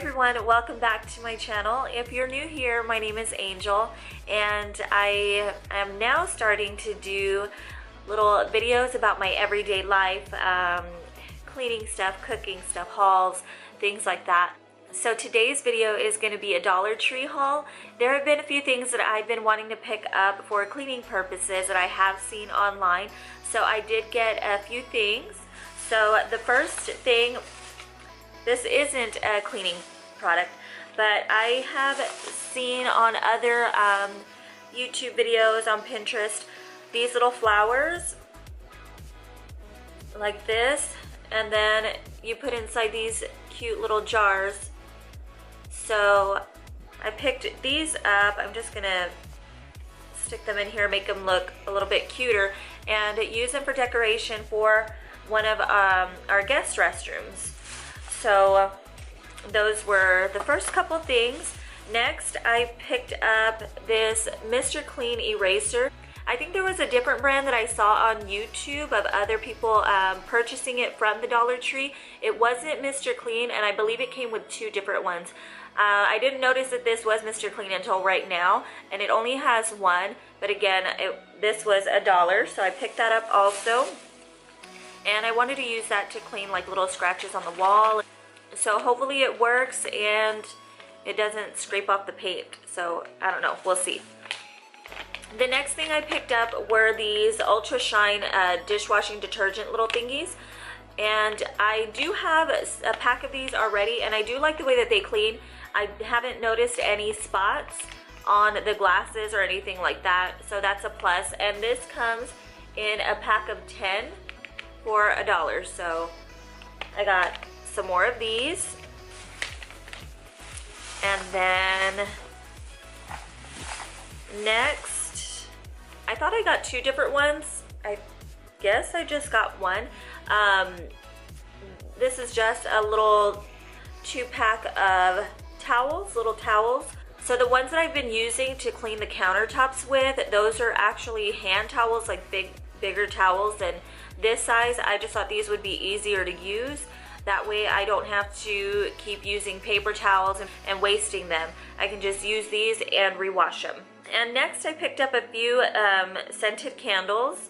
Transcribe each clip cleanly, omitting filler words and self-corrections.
everyone, welcome back to my channel. If you're new here, my name is Angel and I am now starting to do little videos about my everyday life, cleaning stuff, cooking stuff, hauls, things like that. So today's video is going to be a Dollar Tree haul. There have been a few things that I've been wanting to pick up for cleaning purposes that I have seen online. So I did get a few things. So the first thing, this isn't a cleaning product, but I have seen on other YouTube videos on Pinterest these little flowers like this, and then you put inside these cute little jars. So I picked these up. I'm just gonna stick them in here, make them look a little bit cuter, and use them for decoration for one of our guest restrooms. So those were the first couple things. Next, I picked up this Mr. Clean eraser. I think there was a different brand that I saw on YouTube of other people purchasing it from the Dollar Tree. It wasn't Mr. Clean, and I believe it came with two different ones. I didn't notice that this was Mr. Clean until right now, and it only has one, but again, this was $1, so I picked that up also. And I wanted to use that to clean like little scratches on the wall. So hopefully it works and it doesn't scrape off the paint. So I don't know, we'll see. The next thing I picked up were these Ultra Shine dishwashing detergent little thingies. And I do have a pack of these already, and I do like the way that they clean. I haven't noticed any spots on the glasses or anything like that, so that's a plus. And this comes in a pack of 10 for $1, so I got some more of these. And then next, I thought I got two different ones. I guess I just got one. This is just a little 2-pack of towels, little towels. So the ones that I've been using to clean the countertops with, those are actually hand towels, like bigger towels. And this size, I just thought these would be easier to use. That way I don't have to keep using paper towels and wasting them. I can just use these and rewash them. And next I picked up a few scented candles.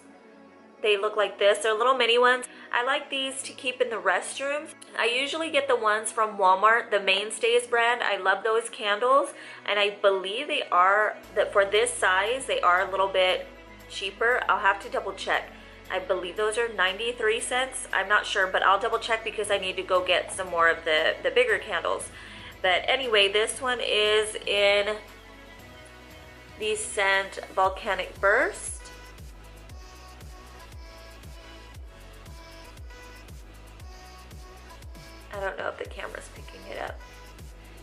They look like this. They're little mini ones. I like these to keep in the restrooms. I usually get the ones from Walmart, the Mainstays brand. I love those candles, and I believe they are, that for this size, they are a little bit cheaper. I'll have to double check. I believe those are 93 cents. I'm not sure, but I'll double check because I need to go get some more of the bigger candles. But anyway, this one is in the scent Volcanic Burst. I don't know if the camera's picking it up.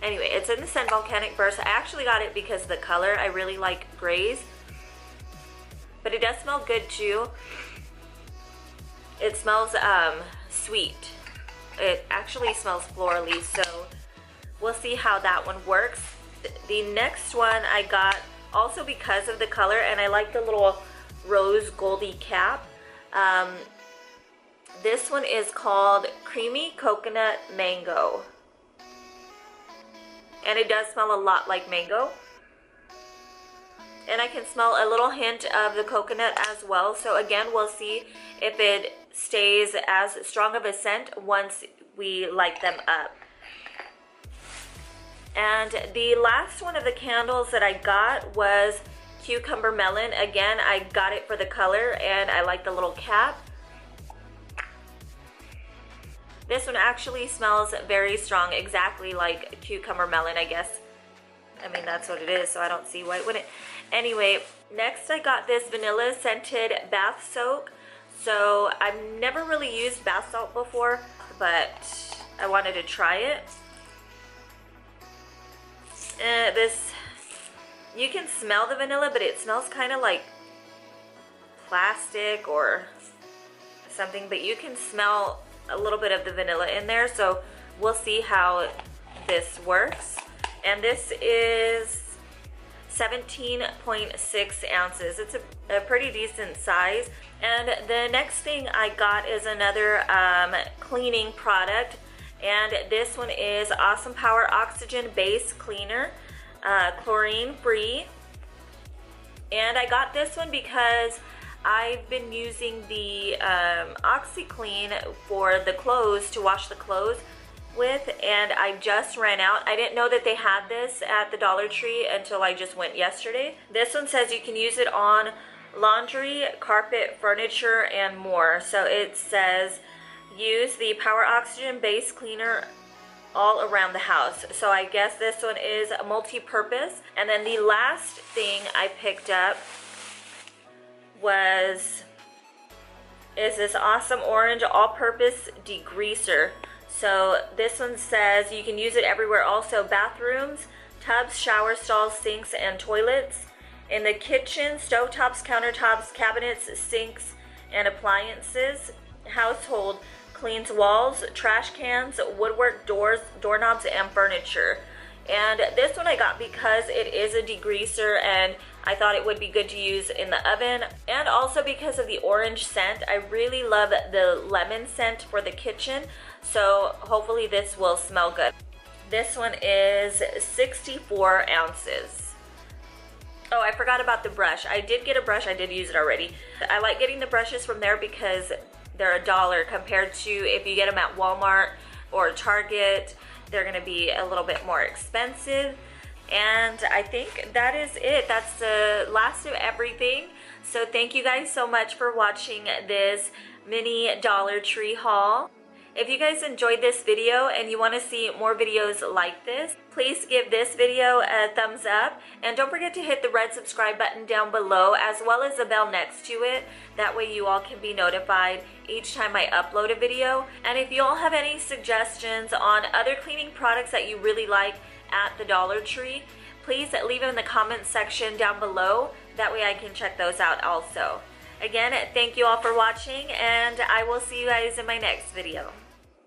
Anyway, it's in the scent Volcanic Burst. I actually got it because of the color. I really like grays. But it does smell good too. It smells sweet. It actually smells florally, so we'll see how that one works. The next one I got also because of the color, and I like the little rose goldy cap. This one is called Creamy Coconut Mango. And it does smell a lot like mango. And I can smell a little hint of the coconut as well. So again, we'll see if it stays as strong of a scent once we light them up. And the last one of the candles that I got was Cucumber Melon. Again, I got it for the color and I like the little cap. This one actually smells very strong, exactly like cucumber melon, I guess. I mean, that's what it is, so I don't see why it wouldn't. Anyway, next I got this vanilla scented bath soak. So I've never really used bath salt before, but I wanted to try it. You can smell the vanilla, but it smells kind of like plastic or something, but you can smell a little bit of the vanilla in there, so we'll see how this works. And this is 17.6 ounces. It's a pretty decent size. And the next thing I got is another cleaning product, And this one is Awesome Power Oxygen Base Cleaner, chlorine free. And I got this one because I've been using the OxyClean for the clothes, to wash the clothes with, and I just ran out. I didn't know that they had this at the Dollar Tree until I just went yesterday. This one says you can use it on laundry, carpet, furniture, and more. So it says use the Power Oxygen Base Cleaner all around the house. So I guess this one is multi-purpose. And then the last thing I picked up is this awesome orange all-purpose degreaser. So this one says you can use it everywhere, also bathrooms, tubs, shower stalls, sinks, and toilets. In the kitchen, stovetops, countertops, cabinets, sinks, and appliances. Household cleans walls, trash cans, woodwork, doors, doorknobs, and furniture. And this one I got because it is a degreaser and I thought it would be good to use in the oven, and also because of the orange scent. I really love the lemon scent for the kitchen, so hopefully this will smell good. This one is 64 ounces. Oh, I forgot about the brush. I did get a brush, I did use it already. I like getting the brushes from there because they're $1 compared to if you get them at Walmart or Target. They're gonna be a little bit more expensive. And I think that is it. That's the last of everything. So thank you guys so much for watching this mini Dollar Tree haul. If you guys enjoyed this video and you want to see more videos like this, please give this video a thumbs up. And don't forget to hit the red subscribe button down below, as well as the bell next to it. That way you all can be notified each time I upload a video. And if you all have any suggestions on other cleaning products that you really like at the Dollar Tree, please leave them in the comments section down below. That way I can check those out also. Again, thank you all for watching, and I will see you guys in my next video.